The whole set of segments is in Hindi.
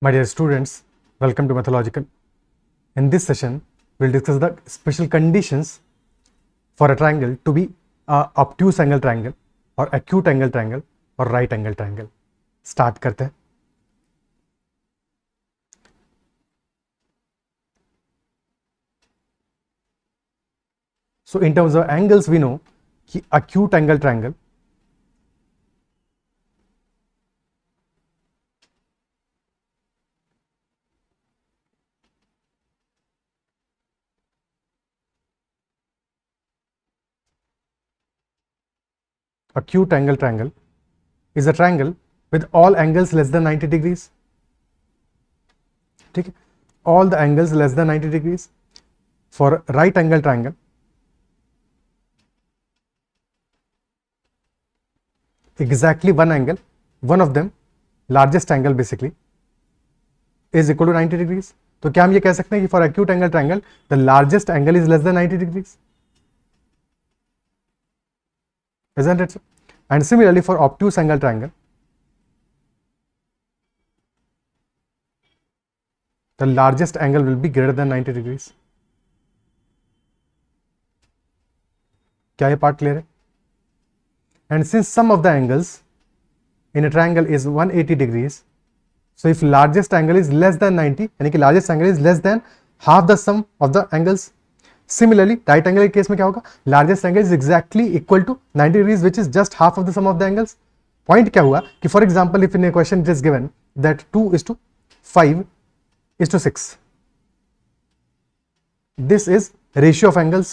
My dear students, welcome to Mathological. In this session, we'll discuss the special conditions for a triangle to be a obtuse angle triangle or acute angle triangle or right angle triangle. Start करते हैं. So in terms of angles, we know कि acute angle triangle is a triangle with all angles less than 90 degrees. ठीक है, all the angles less than 90 degrees. For right angle triangle, exactly one angle, one of them, largest angle basically, is equal to 90 degrees. तो क्या हम ये कह सकते हैं कि for acute angle triangle the largest angle is less than 90 degrees, isn't it? And similarly for obtuse angle triangle, the largest angle will be greater than 90 degrees. क्या ये पार्ट क्लियर है? And since sum of the angles in a triangle is 180 degrees, so if largest angle is less than 90, यानी कि largest angle is less than half the sum of the angles. Similarly, right angle के केस में क्या होगा? Largest angle is exactly equal to 90 degrees, which is just half of the sum of the angles. Point क्या हुआ कि for example, if in a question it is given that 2:5:6, this is ratio of angles.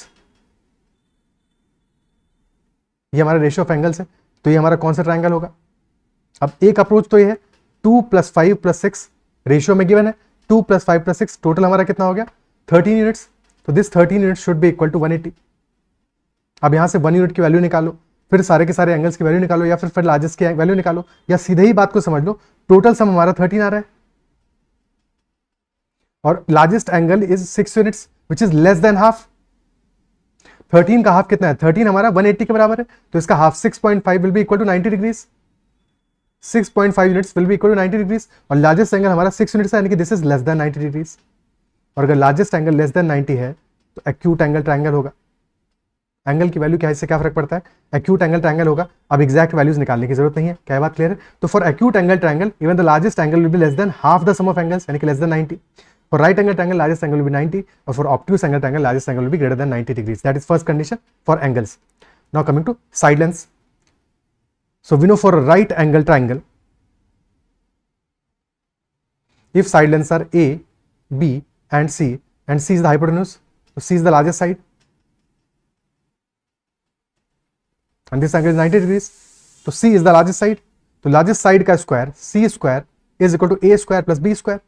ये हमारा रेशियो ऑफ एंगल्स है, तो ये हमारा कौन सा ट्रायंगल होगा? अब एक अप्रोच तो ये है 2 + 5 + 6 रेशियो में गिवन है, 2 + 5 + 6 टोटल हमारा कितना हो गया? 13 यूनिट्स. तो this 13 units should be equal to 180. अब यहां से 1 यूनिट की वैल्यू निकालो, फिर सारे के सारे एंगल्स की वैल्यू निकालो, या फिर लार्जेस्ट की वैल्यू निकालो, या सीधे ही बात को समझ लो, टोटल सम हमारा 13 आ रहा है और largest angle is 6 units which is less than half. 13 का हाफ कितना है? 13 हमारा 180 के बराबर है, तो इसका half 6.5 will be equal to 90 degrees. 6.5 units will be equal to 90 degrees और लार्जेस्ट एंगल हमारा 6 यूनिट्स है, यानी कि this is less than 90 degrees. और अगर लार्जेस्ट एंगल लेस देन 90 है तो एक्यूट एंगल ट्रायंगल होगा. एंगल की वैल्यू क्या, इससे क्या फर्क पड़ता है? एक्यूट एंगल ट्रायंगल होगा. अब एग्जैक्ट वैल्यूज निकालने की जरूरत नहीं है. क्या बात क्लियर है? तो for acute angle triangle even the largest angle will be less than half the sum of angles, यानी कि less than 90. For right angle triangle, largest angle will be 90, or for obtuse angle triangle, largest angle will be greater than 90 degrees. That is first condition for angles. Now coming to side lengths. So we know for a right angle triangle, if side lengths are A, B and C is the hypotenuse, so C is the largest side, and this angle is 90 degrees, so C is the largest side. तो largest side का square, C square is equal to A square plus B square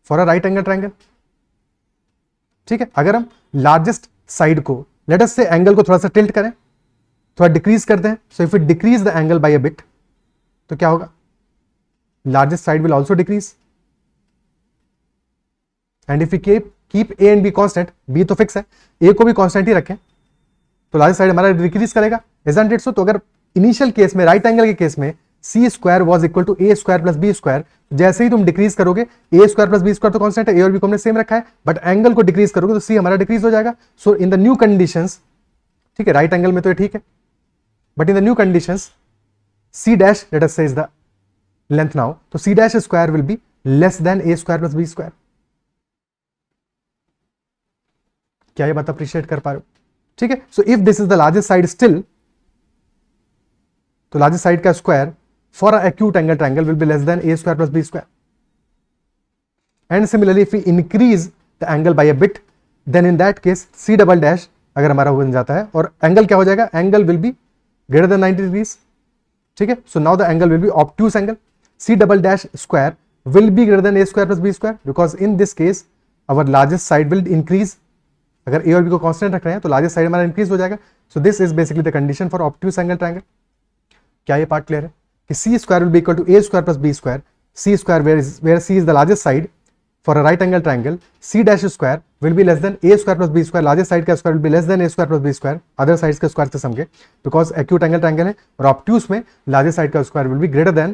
for a right angle triangle. ठीक है, अगर हम लार्जेस्ट साइड को लेट अस से एंगल को थोड़ा सा टिल्ट करें, थोड़ा डिक्रीज करते हैं, so if we decrease the angle by a bit, तो क्या होगा? Largest side will also decrease. And if we keep A and B constant, B तो फिक्स है, ए को भी कांस्टेंट ही रखें, तो लार्जेस्ट साइड हमारा डिक्रीज करेगा, इजंट इट सो? तो अगर इनिशियल केस में राइट एंगल के केस में C square was equal to A square plus B square, जैसे ही तुम डिक्रीज करोगे, ए स्क्वायर प्लस बी स्क्वायर तो कांस्टेंट है, ए और बी को हमने सेम रखा है, बट एंगल को डिक्रीज करोगे तो सी हमारा डिक्रीज हो जाएगा. So in the new conditions, ठीक है, राइट एंगल में तो ये ठीक है, but in the new conditions c dash let us say is the length now, तो c dash square will be less than A square plus B square. क्या ये बात अप्रिशिएट कर पा रहे हो? ठीक है, so if this is the largest side still, तो लार्जेस्ट साइड का square for an acute angle triangle will be less than a square plus b square. And similarly, if we increase the angle by a bit, then in that case c double dash अगर हमारा बन जाता है और एंगल क्या हो जाएगा? Angle will be greater than 90 degrees. ठीक है, so now the angle will be obtuse angle. c double dash square will be greater than a square plus b square because in this case our largest side will increase. अगर a और b को कांस्टेंट रख रहे हैं तो लार्जेस्ट साइड हमारा इंक्रीज हो जाएगा. So this is basically the condition for obtuse angle triangle. क्या ये पार्ट क्लियर है कि c square will be equal to a square plus b square, c square where c is the largest side for a right angle triangle, c dash square will be less than a square plus b square, largest side का square will be less than a square plus b square, other sides का square से सम के, because acute angle triangle है और obtuse में largest side का square will be greater than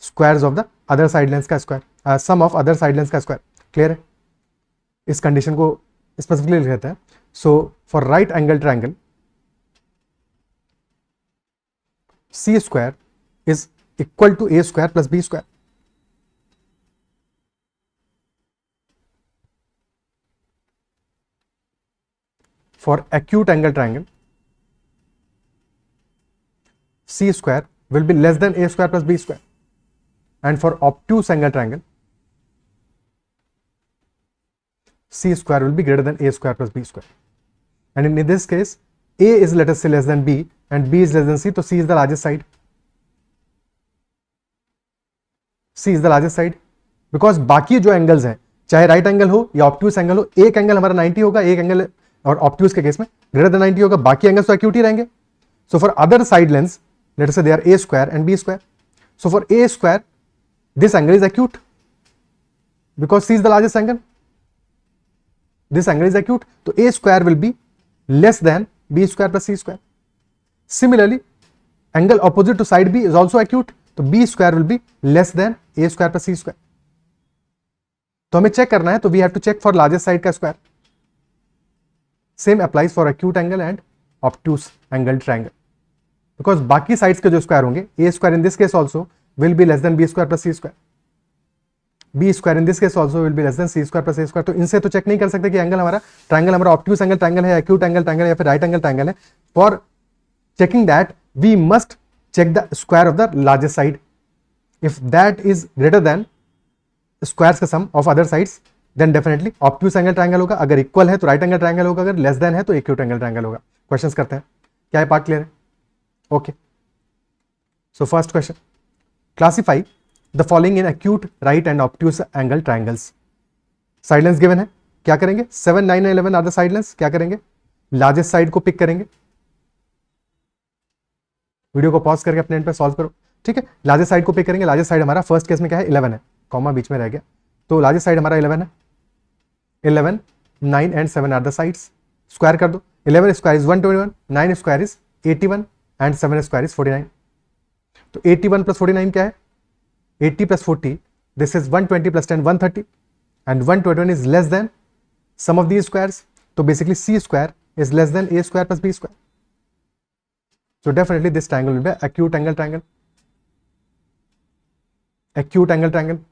squares of the other side lengths का square. Sum of other side length का स्क्वायर। क्लियर है? इस कंडीशन को स्पेसिफिकली लिखते हैं। So for right angle triangle c square is equal to A square plus B square. For acute angle triangle C square will be less than A square plus B square, and for obtuse angle triangle C square will be greater than A square plus B square. And in this case A is, let us say, less than B and B is less than C, so C is the largest side. C is the largest side because बाकी जो एंगल्स हैं, चाहे राइट एंगल हो या ऑब्ट्यूस एंगल हो, एक एंगल हमारा 90 होगा, एक एंगल और ऑब्ट्यूस के केस में ग्रेटर देन 90 होगा, बाकी एंगल्स तो एक्यूट ही रहेंगे. So for other side lens, let us say they are A square and B square. So for A square, this angle is acute because C is the largest angle. This angle is acute. So A square will be less than B square plus C square. Similarly, angle opposite to side B is also acute. So B square will be less than A square plus C square. तो हमें चेक करना है, तो we have to check for largest side का square. Same applies for acute angle and obtuse angle triangle. Because बाकी साइड्स के जो स्क्वायर होंगे, A square in this case also will be less than B square plus C square. B square in this case also will be less than C square plus A square. तो इनसे तो चेक नहीं कर सकते कि एंगल हमारा ट्रायंगल हमारा ऑब्ट्यूस एंगल ट्रायंगल है, एक्यूट एंगल ट्रायंगल या फिर राइट एंगल ट्रायंगल है. For checking that we must check the square of the largest side. If that is greater than squares का sum of other sides, then definitely obtuse angle triangle होगा. अगर इक्वल है तो राइट एंगल ट्रायंगल होगा, अगर लेस देन है तो एक्यूट एंगल ट्रायंगल होगा. क्वेश्चंस करते हैं. क्या ये पार्ट क्लियर है? Okay. So first question, classify the following in acute right and obtuse angle triangles. Side lengths given है, क्या करेंगे? 7, 9 and 11 are the side lengths. क्या करेंगे? Largest side को पिक करेंगे. वीडियो को पॉज करके अपने एंड पे सॉल्व करो. ठीक है, लार्जेस्ट साइड को पिक करेंगे. लार्जेस्ट साइड हमारा फर्स्ट केस में क्या है? 11 है, कॉमा बीच में रह गया, तो लार्जेस्ट साइड हमारा 11 है. 11, 9 and 7 are the sides. Square कर दो. 11 square is 121, 9 square is 81 and 7 square is 49. तो 81 plus 49 क्या है? 80 plus 40, this is 120 plus 10, 130, and 121 is less than sum of these squares. So basically C square is less than A square plus B square. So definitely this triangle will be acute angle triangle. Acute angle triangle.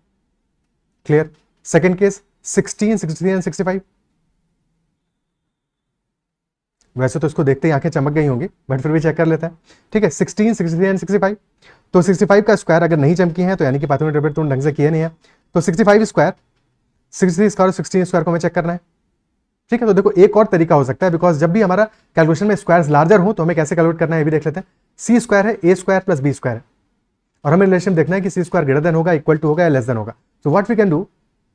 Clear? Second case, 16, 63 and 65. वैसे तो इसको देखते ही आंखें चमक गई होंगी, बट फिर भी चेक कर लेते हैं. ठीक है, 16, 63 एंड 65. तो 65 का स्क्वायर अगर नहीं चमकी है तो यानी कि पाइथागोरस तुम ढंग से किए नहीं है. तो 65 स्क्वायर, 63 स्क्वायर और 16 स्क्वायर को हमें चेक करना है. ठीक है, तो देखो एक और तरीका हो सकता है, बिकॉज जब भी हमारा कैलकुलेशन में स्क्वायर्स लार्जर हो तो हमें कैसे कैलकुलेट करना है ये भी देख लेते हैं. सी स्क्वायर है, a square plus B square है, और हमें रिलेशन देखना है कि सी स्क्वायर ग्रेटर देन होगा, इक्वल टू होगा या लेस देन होगा. So what we can do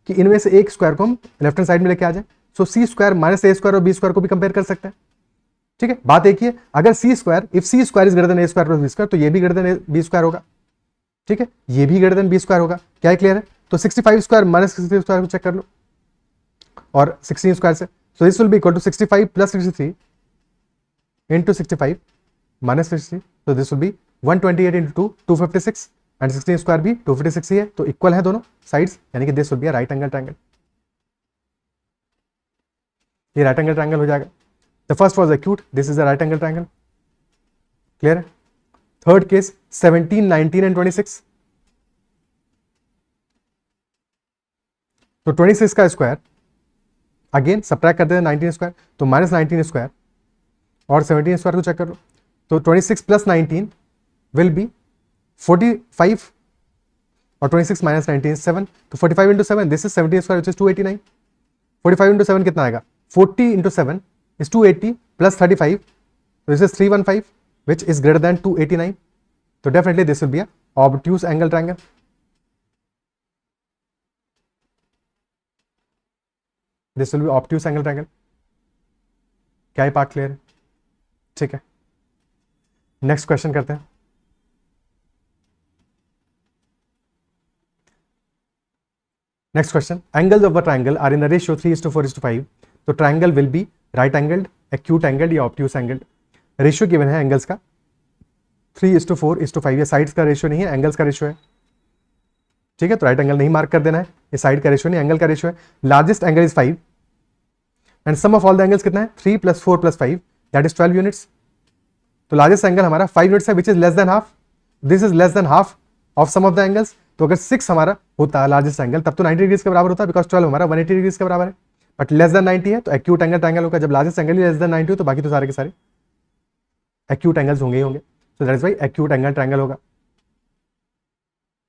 कि इनमें से एक स्क्वायर को हम लेफ्ट हैंड साइड में लेके आ जाए. सो सी स्क्वायर माइनस ए स्क्वायर और बी स्क्वायर को भी कंपेयर कर सकते हैं. ठीक है, बात एक ही है, अगर C square, if C square is greater than A square plus B square, तो ये भी ग्रेटर देन बी स्क्वायर होगा. ठीक है, ये भी ग्रेटर देन बी स्क्वायर होगा. क्या है? क्लियर है? तो 65 स्क्वायर माइनस 63 स्क्वायर को चेक कर लो, और 16 स्क्वायर से. So this will be equal to 65 plus 63 into 65 minus 63. तो this will be 128 into 2, 256, and 16 square भी 256 ही है, तो इक्वल है दोनों साइड्स, यानी कि this will be a right angle triangle. ये राइट एंगल ट्रायंगल हो जाएगा. The first was acute, this is a right angle triangle. Clear? Third case, 17, 19 and 26. तो 26 का स्क्वायर अगेन सब्ट्रैक्ट करते हैं 19 स्क्वायर, तो माइनस 19 स्क्वायर और 17 स्क्वायर को चेक कर लो. तो 26 प्लस 19 विल बी 45, और 26 माइनस 19 7. तो 45 into 7, this is 17 square which is 289. 45 into 7 कितना आएगा? 40 into 7 is 280 plus 35, so this is 315, which is greater than 289. So definitely this will be a obtuse angle triangle. This will be obtuse angle triangle. क्या ये पार्ट क्लियर है? ठीक है, नेक्स्ट क्वेश्चन करते हैं. Next question, angles of a triangle are in the ratio 3:4:5. तो triangle will be right angled, acute angled या ऑब्ट्यूस एंगल्ड. रेशियो गिवन है एंगल्स का 3:4:5. ये साइड्स का रेशियो नहीं है, एंगल्स का रेशियो है. ठीक है, तो राइट एंगल नहीं मार्क कर देना है, ये साइड का रेशियो नहीं एंगल का रेशियो है। Largest angle is 5 and sum of all the angles कितना है 3 + 4 + 5 दैट इज 12 यूनिट्स। तो लार्जेस्ट एंगल हमारा 5 यूनिट्स है which is less than half, this is less than half of sum of the angles. तो अगर 6 हमारा होता लार्जेस्ट एंगल तब तो 90 डिग्री के बराबर होता है, बिकॉज 12 हमारा 180 डिग्री के बराबर है, बट लेस देन 90 है तो एक्यूट एंगल ट्रायंगल होगा। जब लार्जेस्ट एंगल ही लेस देन 90 हो तो बाकी तो सारे के सारे एक्यूट एंगल्स होंगे ही होंगे। So that is why acute angle triangle होगा।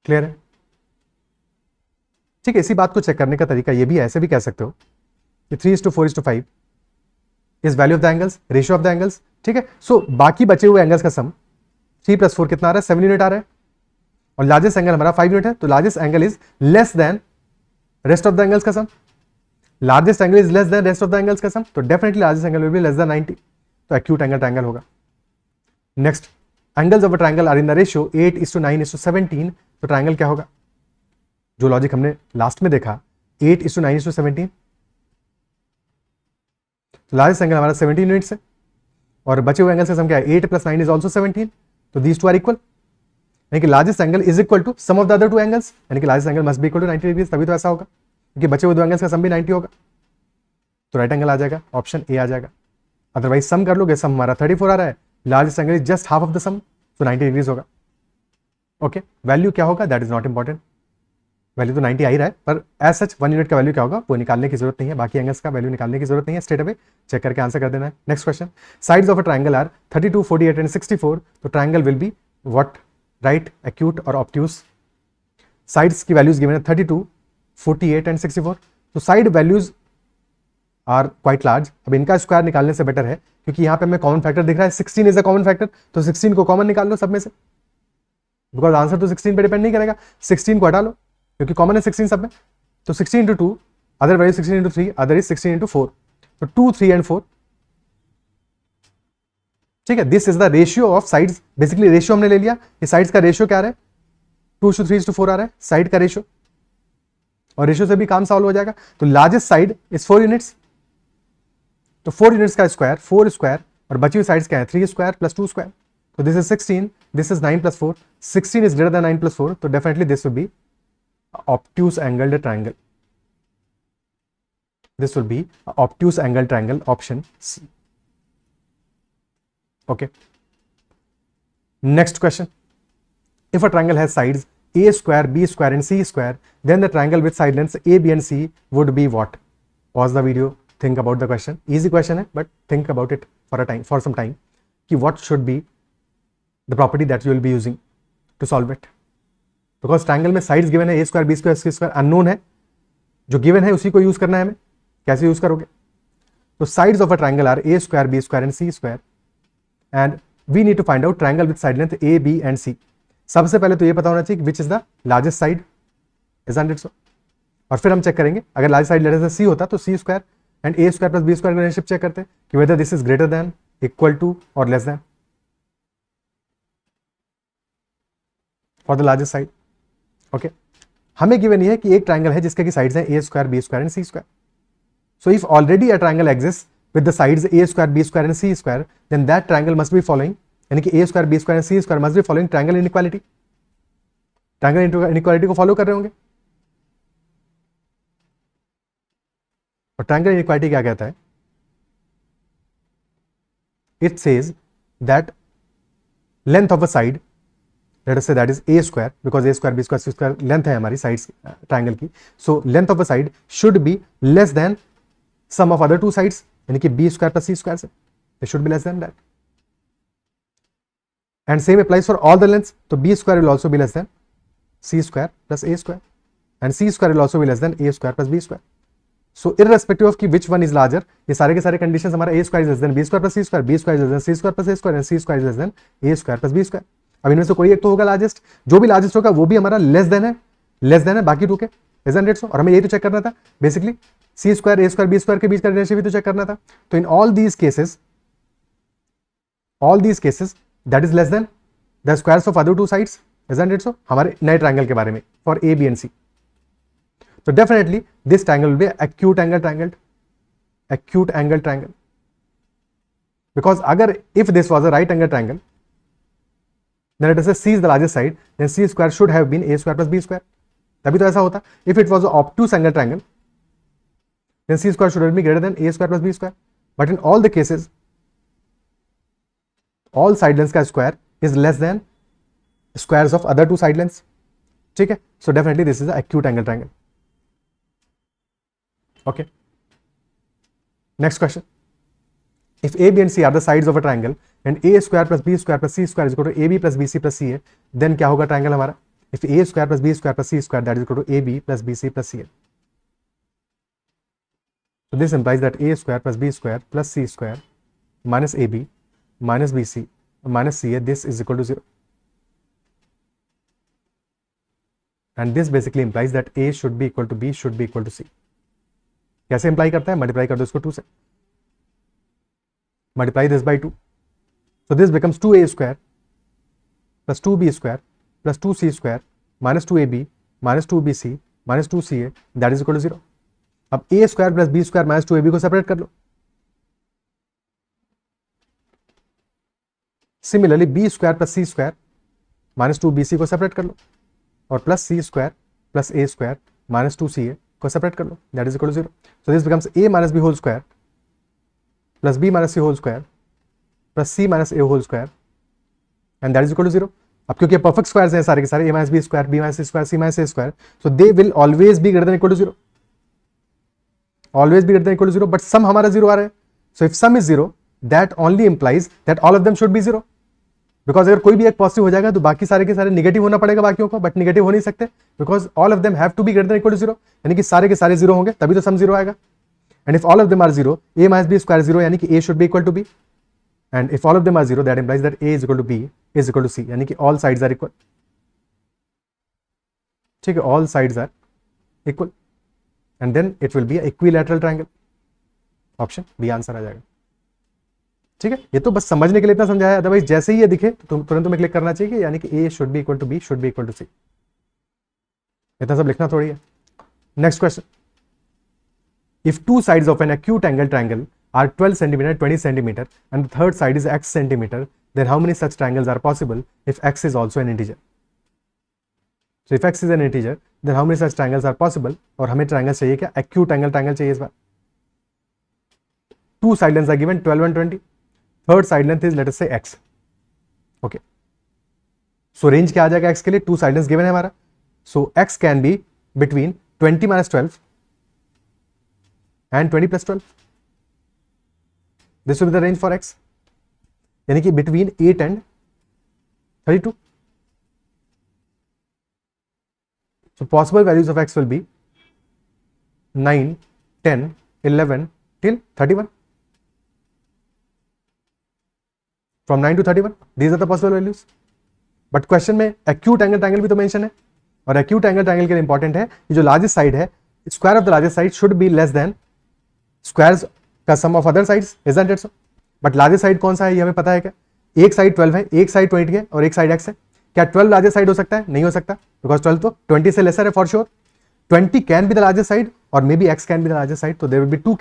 क्लियर है? ठीक है, इसी बात को चेक करने का तरीका ये भी है, ऐसे भी कह सकते हो कि 3:4:5 is value of the angles, ratio of the angles. ठीक है, सो बाकी बचे हुए एंगल्स का सम 3 + 4 कितना आ रहा है 7 यूनिट आ रहा है, और लार्जेस्ट एंगल हमारा 5 यूनिट है, तो largest angle is less than rest of the angles का sum. Largest angle is less than rest of the angles का सम, तो definitely largest angle will be less than 90, तो एक्यूट एंगल ट्रायंगल होगा। Next, angles of a triangle are in the ratio 8:9:17, तो ट्रायंगल क्या होगा? जो लॉजिक हमने लास्ट में देखा 8:9:17, तो लार्जेस्ट एंगल हमारा 17 यूनिट्स है और बचे हुए एंगल्स का सम क्या है 8 + 9 इज ऑल्सो 17, तो दीज टू आर इक्वल, यानी कि largest angle is equal to sum of the other two angles, यानी कि largest angle must be equal to 90 degree, तभी तो ऐसा होगा क्योंकि बचे हुए दो एंगल्स का सम भी 90 होगा, तो राइट एंगल आ जाएगा, ऑप्शन ए आ जाएगा। अदरवाइज सम कर लोगे, सम हमारा 34 आ रहा है, largest angle is just half of the sum, तो 90 डिग्रीज होगा। ओके, वैल्यू क्या होगा that is not important, value तो 90 आ ही रहा है, पर एज सच 1 यूनिट का वैल्यू क्या होगा वो निकालने की जरूरत नहीं है, बाकी एंगल्स का वैल्यू निकालने की जरूरत नहीं है, स्ट्रेट अवे चेक करके आंसर कर देना है। Next question, sides of a triangle are 32, 48 and 64, तो triangle will be what? Right, acute और ऑब्ट्यूज। साइड्स की वैल्यूज गिवन है 32, 48 एंड 64, तो side values are quite large. अब इनका स्क्वायर निकालने से बेटर है क्योंकि यहाँ पे हमें कॉमन फैक्टर दिख रहा है, 16 इज अ कॉमन फैक्टर, तो 16 को कॉमन निकाल लो सब में से, बिकॉज आंसर तो 16 पे डिपेंड नहीं करेगा, 16 को हटा लो क्योंकि कॉमन है 16 सब में, तो 16 × 2 अदर वैल्यू 16 × 3 अदर इज 16 × 4, तो 2, 3 एंड 4। ठीक है, this is the ratio of sides, basically ratio हमने ले लिया, ये साइड्स का रेशियो क्या आ रहा है 2:3:4 आ रहा है साइड का रेशियो, और रेशियो से भी काम सॉल्व हो जाएगा। तो लार्जेस्ट साइड इज 4 यूनिट्स, तो 4 यूनिट्स का स्क्वायर 4 स्क्वायर, और बची हुई साइड्स क्या है 3 स्क्वायर + 2 स्क्वायर, तो this is 16, this is 9 + 4, 16 is greater then 9 + 4, तो definitely this will B obtuse angled triangle, this will be obtuse angled triangle, option C. Okay, next question, if a triangle has sides a square, b square and c square, then the triangle with side lengths a, b and c would be what? Pause the video, think about the question, easy question hai but think about it for some time ki what should be the property that you will be using to solve it, because triangle में साइड्स गिवन है a square, b square, c square unknown है, जो गिवन है उसी को यूज करना है हमें, कैसे यूज करोगे? तो sides of a triangle are a square, b square and c square, and we need to find out triangle with side length a, b and c। सबसे पहले तो ये पता होना चाहिए which is the largest side, isn't it so, और फिर हम चेक करेंगे अगर लार्ज साइड लेटर से c होता तो c square and a square + b square relationship check करते कि weather this is greater than, equal to और less than for the largest side. Okay, हमें गिवन ये है कि एक ट्रायंगल है जिसके की साइड्स हैं a square, b square and c square, so if already a triangle exist with the sides a square, b square and c square, then that triangle must be following, यानी कि a square, b square and c square must be following triangle inequality, triangle inequality को फॉलो कर रहे होंगे। और ट्रायंगल इनइक्वालिटी क्या कहता है? It says that length of a side, let us say that is a square, because a square, b square, c square length है हमारी sides triangle की, so length of a side should be less than sum of other two sides, यानी कि b square plus c square से, it should be less than that, and same applies for all the lengths, तो b square will also be less than c square plus a square, and c square will also be less than a square plus b square, so irrespective of कि which one is larger, ये सारे के सारे conditions हमारा a square is less than b square plus c square, b square is less than c square plus a square, and c square is less than a square plus b square। अब इनमें से कोई एक तो होगा लार्जेस्ट, जो भी लार्जेस्ट होगा वो भी हमारा लेस देन है बाकी टू के, इजंट इट सो, और हमें यही तो चेक करना था बेसिकली, सी स्क्वायर, ए स्क्वायर, बी स्क्वायर के बीच का रिलेशनशिप भी तो चेक करना था, तो in all these cases that is less than the squares of other two sides, isn't it so, हमारे नए ट्रायंगल के बारे में for A, B and C, तो definitely this triangle will be acute angle triangle, because अगर if this was a right angle triangle, then let us say C is the largest side, then C square should have been A square plus B square, तभी तो ऐसा होता. If it was obtuse angle triangle then c square should be greater than a square plus b square, but in all the cases all side lengths का square is less than squares of other two side lengths. ठीक है, so definitely this is a acute angle triangle. Okay, next question. If a, b and c are the sides of a triangle and a square plus b square plus c square is equal to ab plus bc plus ca, then क्या होगा triangle हमारा? If a square plus b square plus c square that is equal to ab plus bc plus ca. So this implies that a square plus b square plus c square minus ab minus bc minus ca, this is equal to 0. And this basically implies that a should be equal to b should be equal to c. कैसे इंप्लाई करता है? मल्टीप्लाई कर दो इसको 2 से. Multiply this by 2. So this becomes 2a square plus 2b square plus 2c square minus 2ab minus 2bc minus 2ca, that is equal to 0. अब a square plus b square minus 2ab को सेपरेट कर लो. Similarly b square plus c square minus 2bc को सेपरेट कर लो और plus c square plus a square minus 2ca को सेपरेट कर लो, that is equal to 0. So this becomes a minus b whole square plus b minus c whole square plus c minus a whole square and that is equal to 0. अब क्योंकि परफेक्ट स्क्वायर्स हैं सारे के सारे, a minus b square, b minus c square, c minus a square, so they will always be greater than equal to 0. Always be greater than equal to 0, but sum हमारा 0 आ रहा है. So if sum is 0, that only implies that all of them should be 0. Because अगर कोई भी एक पॉजिटिव हो जाएगा तो बाकी सारे के सारे निगेटिव होना पड़ेगा बाकियों को, बट निगेटिव हो नहीं सकते because all of them have to be greater than equal to 0. यानी कि सारे के सारे 0 होंगे तभी तो सम 0 आएगा. And if all of them are 0, a minus b square is 0, यानी कि a should be equal to b. And if all of them are 0, that implies that a is equal to b is equal to c, यानी कि all sides are equal. ठीक है, all sides are equal. And then it will be an equilateral triangle. Option B answer आ जाएगा. ठीक है, ये तो बस समझने के लिए इतना समझाया, अदरवाइज जैसे ही ये दिखे तो तुरंत तुम्हें क्लिक करना चाहिए, यानी कि a should be equal to b should be equal to c. इतना सब लिखना थोड़ी है. Next question. If two sides of an acute angle triangle are 12 cm, 20 cm, and the third side is x centimeter, then how many such triangles are possible if x is also an integer? So if x is an integer, then how many such triangles are possible? और हमें triangle चाहिए क्या? Acute angle triangle चाहिए इस बार. Two side lengths are given 12 and 20. Third side length is let us say x. Okay. So range क्या आ जाएगा x के लिए? Two side lengths given है हमारा. So x can be between 20 minus 12 and 20 plus 12. This will be the range for x. यानी कि between 8 and 32. So possible values of x will be 9, 10, 11 till 31. From 9 to 31, these are the possible values. But question में acute angle triangle भी तो mention है, और acute angle triangle के लिए important है कि जो largest side है, square of the largest side should be less than squares का sum of other sides, isn't it so? But largest side कौन सा है ये हमें पता है क्या? एक साइड 12 है, एक साइड 20 है और एक साइड x है. क्या 12 लार्जेस्ट साइड हो सकता है? नहीं हो सकता, बिकॉज 12 तो 20 से लेसर है for sure. 20 can be the largest side और may be x can be the largest side. तो there will be two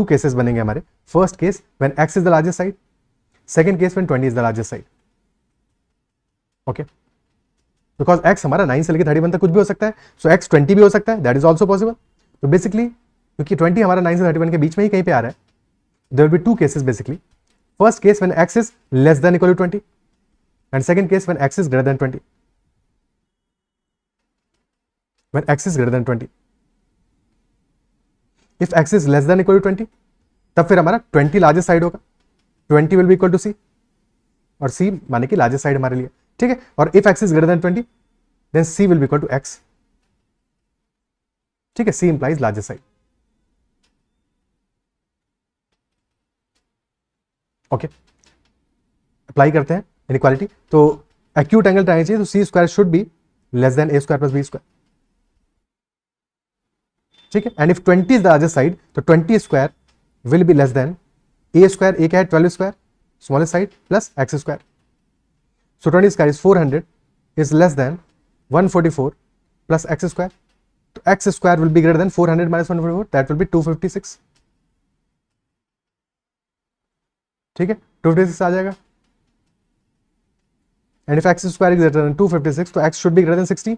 cases बनेंगे हमारे. First case when x is the largest side, second case when 20 is the largest side. Okay, because x हमारा 9 से लेकर 31 तक कुछ भी हो सकता है, सो x 20 भी हो सकता है, दैट इज ऑल्सो पॉसिबल. तो बेसिकली क्योंकि 20 हमारा 9 से 31 के बीच में ही कहीं पे आ रहा है, there will be two cases basically. First case when x is less than equal to 20 and second case when x is greater than 20. When x is greater than 20. If x is less than equal to 20, तब फिर हमारा 20 लार्जेस्ट साइड होगा, 20 will be equal to c, और c माने कि लार्जेस्ट साइड हमारे लिए. ठीक है, और if x is greater than 20, then c will be equal to x. ठीक है, c implies largest side. Okay, apply करते हैं इनइक्वालिटी. तो एक्यूट एंगल ट्रायंगल चाहिए तो C square should be less than A square plus B square. ठीक है, and if 20 is the largest side तो 20 square will be less than A square. A क्या है? 12 square smallest side plus X square. So 20 square is 400 is less than 144 plus X square. तो x square will be greater then 400 minus 144, that will be 256. ठीक है, 256 आ जाएगा. And if x square is greater than 256, तो x should be greater than 60.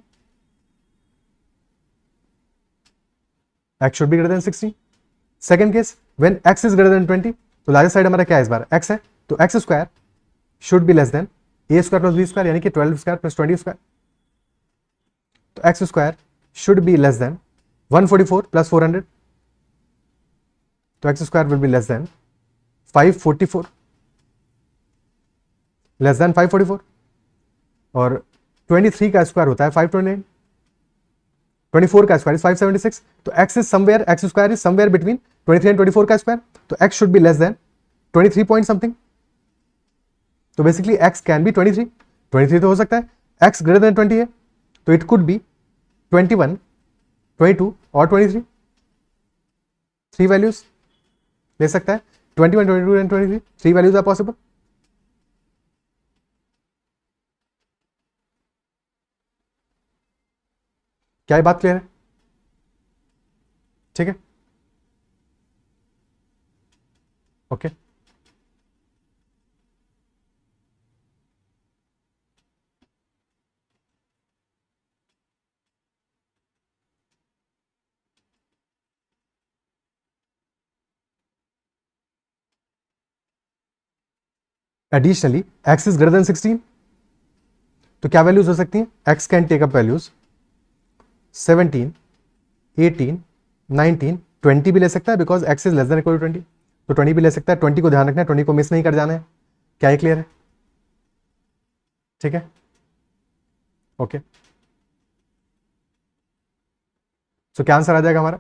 x should be greater than 16. Second case when x is greater than 20, तो लार्जेस्ट साइड हमारा क्या है इस बार x है, तो x square should be less than a square plus b square, यानी कि 12 स्क्वायर प्लस 20 स्क्वायर. तो x square should be less than 144 plus 400, तो x square will be less then 544, less than 544. और 23 का स्क्वायर होता है 529, 24 का स्क्वायर इज 576. तो x is somewhere, x square is somewhere between 23 and 24 का स्क्वायर, तो x should be less than 23 point something. तो बेसिकली x कैन बी 23 तो हो सकता है, x ग्रेटर देन 20 है, तो इट कुड बी 21, 22 और 23. 3 वैल्यूज ले सकता है, 21, 22 एंड 23. 3 values are possible. क्या ये बात क्लियर है? ठीक है, okay. Additionally x is greater than 16, तो क्या वैल्यूज हो सकती हैं? x can take up values 17, 18, 19, 20 भी ले सकता है, because x is less than equal to 20, तो 20 भी ले सकता है. 20 को ध्यान रखना है, 20 को मिस नहीं कर जाना है. क्या ये क्लियर है? ठीक है, ओके. सो क्या आंसर आ जाएगा हमारा?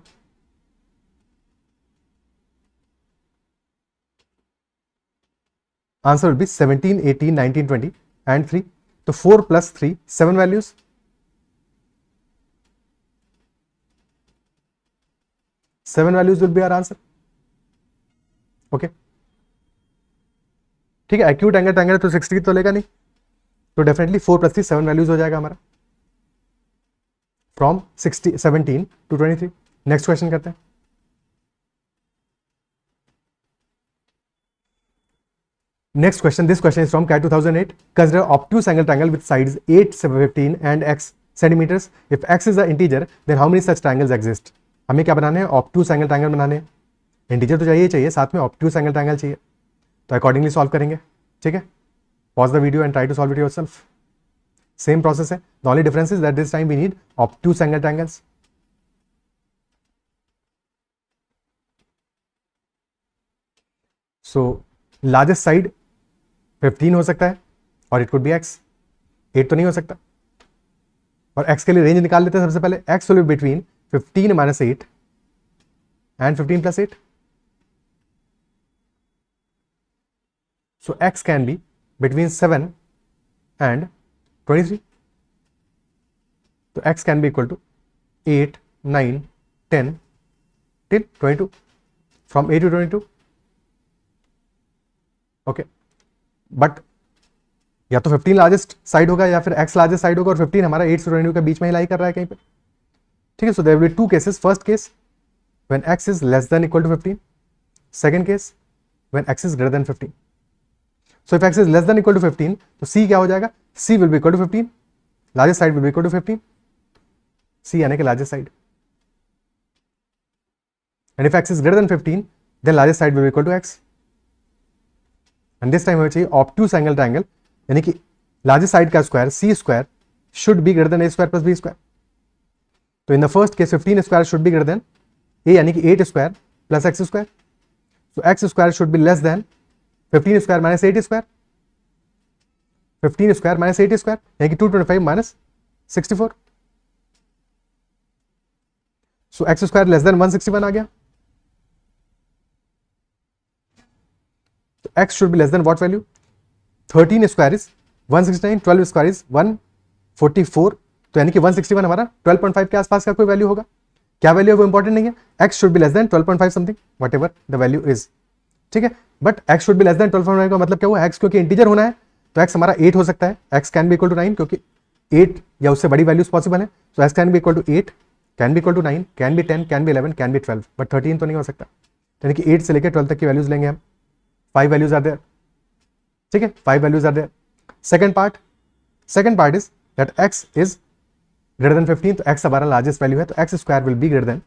Answer will be 17, 18, 19, 20 and 3. तो 4 plus 3 7 values. 7 values will be our answer. Okay, ठीक है. एक्यूट एंगल ट्रायंगल तो 60 तो लेगा नहीं, तो डेफिनेटली 4 प्लस 3 7 वैल्यूज हो जाएगा हमारा फ्रॉम 17 टू 23. नेक्स्ट क्वेश्चन करते हैं. Next question, this question is from CAT 2008. Consider obtuse angle triangle with sides 8, 15 and x centimeters. If x is an integer, then how many such triangles exist? हमें क्या बनाने हैं? ऑब्ट्यूस एंगल ट्रायंगल बनाने हैं. इंटीजर तो चाहिए, साथ में ऑब्ट्यूस एंगल ट्रायंगल चाहिए, तो अकॉर्डिंगली सॉल्व करेंगे. ठीक है, pause the video and try to solve it yourself. Same process है, the only difference is that this time we need obtuse angle triangles. So largest side 15 हो सकता है और इट कुड बी x. 8 तो नहीं हो सकता. और x के लिए रेंज निकाल लेते हैं सबसे पहले. x will be between 15 minus 8 and 15 plus 8. So x can be between 7 and 23. तो x can be equal to 8, 9, 10 till 22, from 8 to 22. Okay, but या तो 15 लार्जेस्ट साइड होगा या फिर x लार्जेस्ट साइड होगा, और 15 हमारा 8 से 22 के बीच में ही लाई कर रहा है कहीं पे. ठीक है, so there will be 2 cases. First case when x is less than equal to 15. Second case when x is greater than 15. So if x is less than equal to 15, तो c क्या हो जाएगा? c will be equal to 15, largest side will be equal to 15. c यानी कि largest side. And if x is greater than 15, then largest side will be equal to x. And this time हमें चाहिए ऑब्ट्यूस एंगल ट्रायंगल, यानी कि लार्जेस्ट साइड का square c square should be greater than a square plus b square. तो in the first case 15 square should be greater than a, यानी कि 8 square plus x square. So x square should be less than 15 square minus 8 square. 15 square minus 8 square यानी कि 225 माइनस 64. सो x स्क्वायर लेस देन 161 आ गया. x should be less than what value? 13 square is 169, 12 square is 144, तो यानी कि 161 हमारा 12.5 के आसपास का कोई वैल्यू होगा. क्या वैल्यू है वो इंपॉर्टेंट नहीं है. x should be less than 12.5 something, what ever the value is. ठीक है, but x should be less than 12.5 का मतलब क्या हुआ? x क्योंकि इंटीजर होना है, तो x हमारा 8 हो सकता है. x can be equal to 9, क्योंकि 8 या उससे बड़ी वैल्यूज पॉसिबल है. So x can be equal to 8, can be equal to 9, can be 10, can be 11, can be 12, but 13 तो नहीं हो सकता. यानी कि 8 से लेकर 12 तक की वैल्यूज लेंगे हम. 5 वैल्यूज आर देयर. ठीक है, 5 values are there. Second part is that x is greater than 15, तो x हमारा लार्जेस्ट वैल्यू है, तो x square will be greater than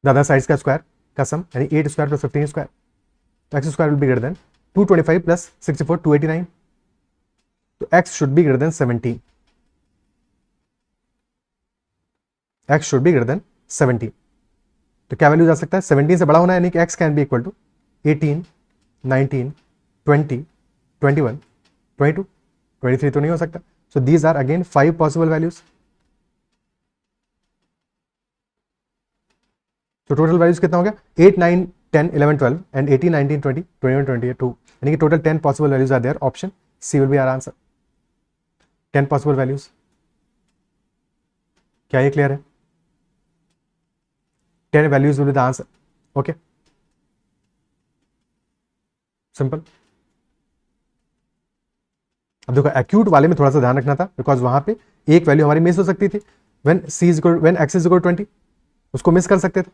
the other sides का स्क्वायर का सम, यानी 8 स्क्वायर प्लस 15 स्क्वायर, तो x square will be greater than 225 plus 64 289, तो x should be greater than 17, x should be greater than 17। तो क्या वैल्यू जा सकता है, 17 से बड़ा होना है, यानी कि x can be equal to 18, 19, 20, 21, 22, 23 तो नहीं हो सकता। So these are again 5 possible values. तो टोटल वैल्यूज कितना हो गया, 8, 9, 10, 11, 12 एंड 18, 19, 20, 21, 22, यानी कि total 10 possible values are there. Option C will be our answer, 10 possible values. क्या ये क्लियर है? 10 values will be the answer. Okay, simple. अब देखो एक्यूट वाले में थोड़ा सा ध्यान रखना था, बिकॉज वहां पे एक वैल्यू हमारी मिस हो सकती थी, व्हेन x इज इक्वल 20, उसको मिस कर सकते थे,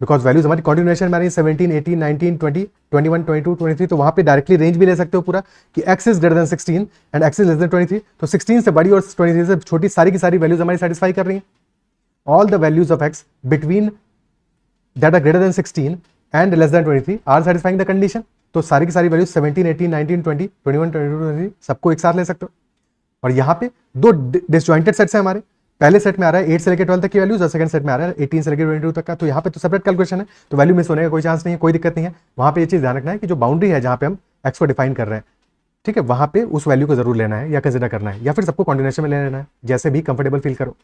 बिकॉज वैल्यूज हमारी कॉन्टिन्यूएशन में आ रही है 17, 18, 19, 20, 21, 22, 23, तो वहां पे डायरेक्टली रेंज भी ले सकते हो पूरा कि x is greater than 16 and x is less than 23, तो 16 से बड़ी और 23 से छोटी सारी की सारी वैल्यूज हमारी सेटिस्फाई कर रही हैं। All the values of x between that are greater than 16 and less than 23 are satisfying the condition. तो सारी की सारी वैल्यूज 17, 18, 19, 20, 21, 22, 23 सबको एक साथ ले सकते हो। और यहाँ पे दो डिसजॉइंटेड सेट्स हैं हमारे, पहले सेट में आ रहा है 8 से लेकर 12 तक की वैल्यूज और सेकंड सेट में आ रहा है 18 से लेकर 22 तक का। तो यहाँ पे तो सेपरेट कैलकुलेशन है, तो वैल्यू मिस होने का कोई चांस नहीं है, कोई दिक्कत नहीं है। वहाँ पे ये चीज़ ध्यान रखना है कि जो बाउंड्री है जहाँ पे हम एक्स को डिफाइन कर रहे हैं, ठीक है, वहाँ पे उस वैल्यू को जरूर लेना है या कंसिडर करना है, या फिर सबको कॉन्टिन्यूएशन में ले लेना है, जैसे भी कंफर्टेबल फील करो,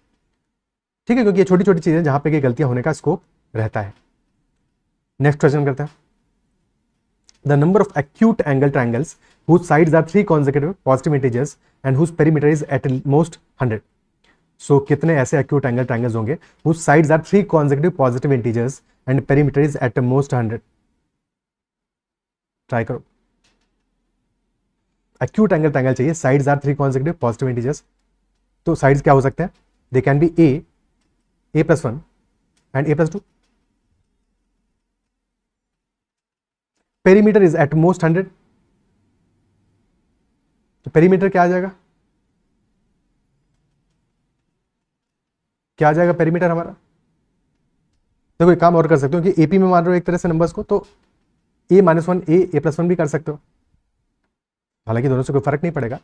ठीक है, क्योंकि ये छोटी छोटी चीज़ें जहाँ पे गलतियाँ होने का स्कोप रहता है। नेक्स्ट क्वेश्चन करते हैं। The number of acute angle triangles whose sides are 3 consecutive positive integers and whose perimeter is at most 100. So कितने ऐसे acute angle triangles होंगे whose sides are 3 consecutive positive integers and perimeter is at most 100? Try करो। acute angle triangle चाहिए, sides are 3 consecutive positive integers, तो sides क्या हो सकते हैं? They can be a plus 1 and a plus 2. Perimeter is eight most 100, तो पेरीमीटर क्या आ जाएगा, क्या आ जाएगा पेरीमीटर हमारा? देखो एक काम और कर सकते हो कि एपी में मान रहे हो एक तरह से नंबर्स को, तो a माइनस 1 a प्लस 1 भी कर सकते हो, हालांकि दोनों से कोई फर्क नहीं पड़ेगा।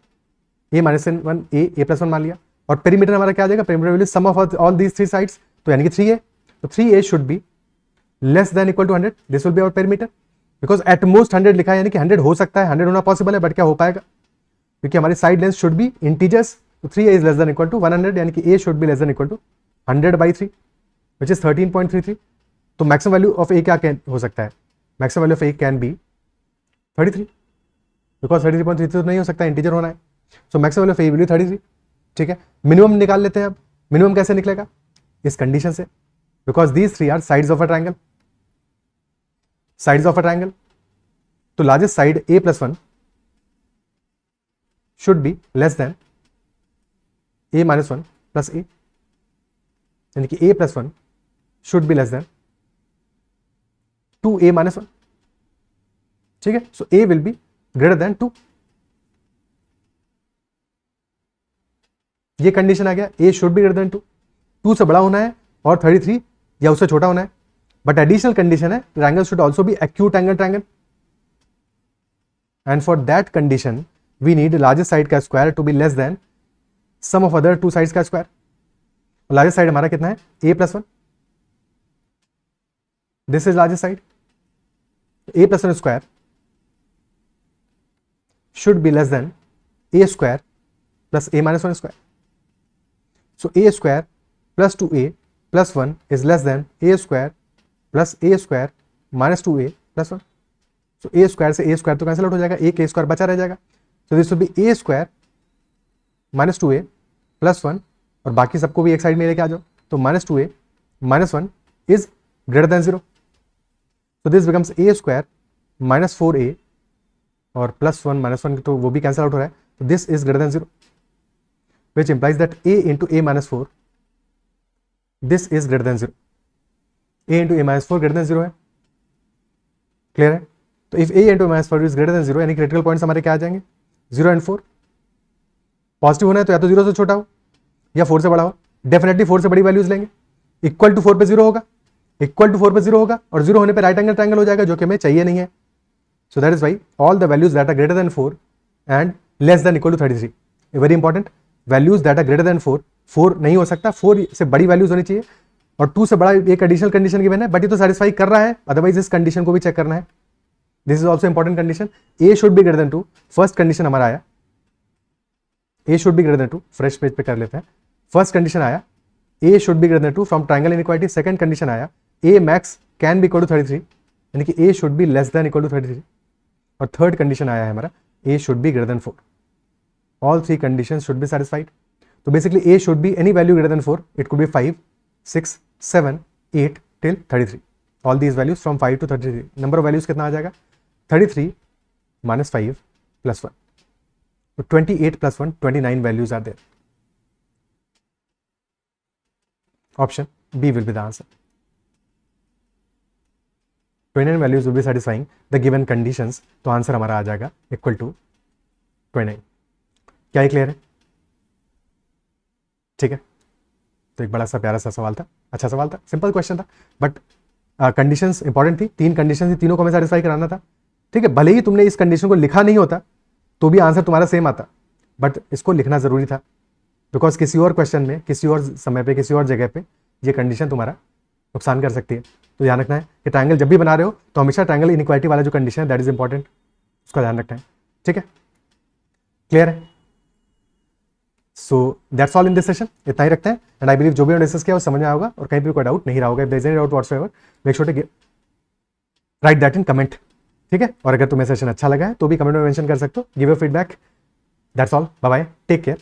a माइनस 1 a प्लस 1 मान लिया, और पेरीमीटर हमारा क्या आ जाएगा, perimeter will sum of all these 3 sides, तो यानी कि 3a, तो 3a should be less than equal to 100, this will be our perimeter, because at most 100 लिखा है, यानी कि 100 हो सकता है, 100 होना पॉसिबल है, बट क्या हो पाएगा, क्योंकि हमारी side length should be integers, तो 3a is less than equal to 100, यानी कि a should be less than equal to 100/3 which is 13.33। तो मैक्सिमम वैल्यू ऑफ a क्या हो सकता है, maximum value of a can be 33, because 33.33 तो नहीं हो सकता, इंटीजर होना है, so maximum value of a will B 33, ठीक है। मिनिमम निकाल लेते हैं अब, मिनिमम कैसे निकलेगा, इस कंडीशन से, because these 3 are sides of a triangle, sides of a triangle, तो largest side a plus 1 should be less than a minus 1 plus a, यानी कि a plus 1 should be less than 2a minus 1, ठीक है। So a will be greater than 2, ये कंडीशन आ गया, a should be greater than 2, 2 से बड़ा होना है और 33 या उससे छोटा होना है, बट एडिशनल कंडीशन है triangle should also be acute angle triangle, and for that condition we need largest side का square to be less than sum of other 2 sides का स्क्वायर। लार्जेस्ट साइड हमारा कितना है, a plus 1, this is largest side, a plus 1 square should be less than a square plus a minus 1 square, so a square plus 2a plus 1 is less than a square plus a square minus 2a plus 1, so a square से a स्क्वायर तो कैंसिल आउट हो जाएगा, a स्क्वायर बचा रह जाएगा, सो this will B a square minus 2a plus 1, और बाकी सबको भी एक साइड में लेके आ जाओ, तो minus 2a minus 1 is greater then 0, so this becomes a square minus 4a और प्लस 1 माइनस 1, तो वो भी कैंसिल आउट हो रहा है, तो this is greater then 0 which implies that a into a minus 4 this is greater than 0, a into a minus 4 greater than 0 है, क्लियर है। तो if a into a minus 4 is greater than 0, यानी क्रिटिकल पॉइंट्स हमारे क्या आ जाएंगे, 0 एंड 4, पॉजिटिव होना है तो या तो 0 से छोटा हो या 4 से बड़ा हो, डेफिनेटली 4 से बड़ी वैल्यूज लेंगे, इक्वल टू 4 पे 0 होगा, इक्वल टू 4 पे 0 होगा और 0 होने पे राइट एंगल ट्रायंगल हो जाएगा, जो कि हमें चाहिए नहीं है. So that is why all the values that are greater than 4 and less than equal to 33. Very important, values that are greater than 4, 4 नहीं हो सकता, 4 से बड़ी वैल्यूज होनी चाहिए और 2 से बड़ा एक एडिशनल कंडीशन गिवन है, बट ये तो सेटिस्फाई कर रहा है, अदरवाइज इस कंडीशन को भी चेक करना है. This is also important condition. A should be greater than 2, first condition हमारा आया. A should be greater than 2, fresh page पे कर लेते हैं. फर्स्ट कंडीशन आया a should be greater than 2 from triangle inequality. Second condition आया a max can be equal to 33, यानी कि a should be less than equal to 33. और थर्ड कंडीशन आया है हमारा ए should be greater than 4. All three condition should be satisfied. तो basically a should be any value greater than 4. It could be 5, 6, 7, 8 till 33. All these values from 5 to 33. Number of values कितना आ जाएगा? 33 minus 5 plus 1. So 28 plus 1, 29 values are there. Option B will be the answer. 29 values will be satisfying the given conditions. तो आंसर हमारा आ जाएगा इक्वल टू 29. क्या ये क्लियर है? ठीक है, तो एक बड़ा सा प्यारा सा सवाल था, अच्छा सवाल था, सिंपल क्वेश्चन था, बट कंडीशंस इंपॉर्टेंट थी. 3 कंडीशन थी, तीनों को हमें सेटिस्फाई कराना था. ठीक है, भले ही तुमने इस कंडीशन को लिखा नहीं होता तो भी आंसर तुम्हारा सेम आता, बट इसको लिखना जरूरी था, बिकॉज किसी और क्वेश्चन में, किसी और समय पे, किसी और जगह पे ये कंडीशन तुम्हारा नुकसान कर सकती है. तो ध्यान रखना है कि ट्रायंगल जब भी बना रहे हो तो हमेशा ट्रायंगल इनइक्वालिटी वाला जो कंडीशन है दैट इज इंपॉर्टेंट, उसका ध्यान रखना है. ठीक है, क्लियर है? So that's all in this session. इतना ही रखते हैं एंड आई बिलीव जो भी हमने डिस्कस किया वो समझ में आएगा और कहीं भी कोई डाउट नहीं रहा होगा. If there is any doubt whatsoever make sure to write that in comment. ठीक है, और अगर तुम्हें सेशन अच्छा लगा है तो भी कमेंट में मेंशन कर सकते हो. Give your feedback. That's all, bye bye, take care.